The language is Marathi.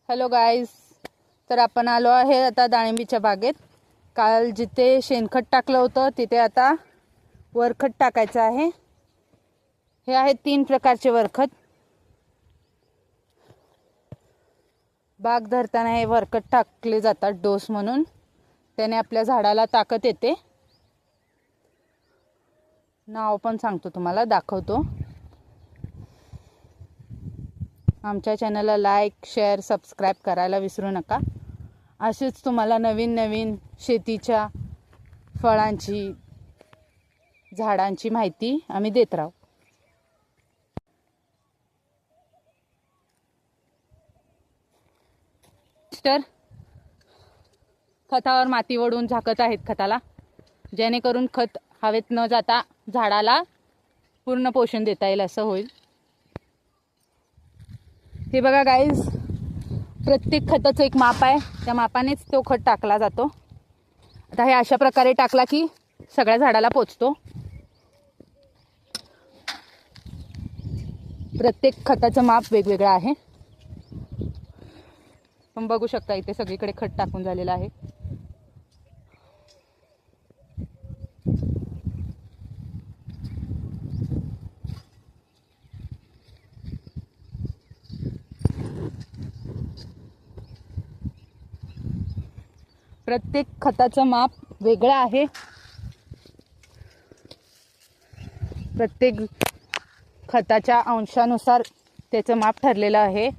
हॅलो गाईज, तर आपण आलो आहे आता डाळिंबीच्या बागेत. काल जिथे शेणखत टाकलं होतं तिथे आता वरखत टाकायचं आहे. हे आहेत 3 प्रकारचे वरखत. बाग धरताना हे वरखत टाकले जातात डोस म्हणून. त्याने आपल्या झाडाला ताकद येते. नाव पण सांगतो तुम्हाला, दाखवतो. आमच्या चॅनलला लाईक, शेअर, सबस्क्राईब करायला विसरू नका. असेच तुम्हाला नवीन नवीन शेतीच्या फळांची, झाडांची माहिती आम्ही देत राहू. खतावर माती ओढून झाकत आहेत खताला, जेणेकरून खत हवेत न जाता झाडाला पूर्ण पोषण देता येईल असं होईल. हे बघा गाईज, प्रत्येक खताचं एक माप आहे. त्या मापानेच तो खत टाकला जातो. आता हे अशा प्रकारे टाकला की सगळ्या झाडाला पोचतो. प्रत्येक खताचं माप वेगवेगळं आहे. पण बघू शकता इथे सगळीकडे खत टाकून झालेलं आहे. प्रत्येक खताचं माप वेगळं आहे. प्रत्येक खताच्या अंशानुसार त्याचं माप ठरलेलं आहे.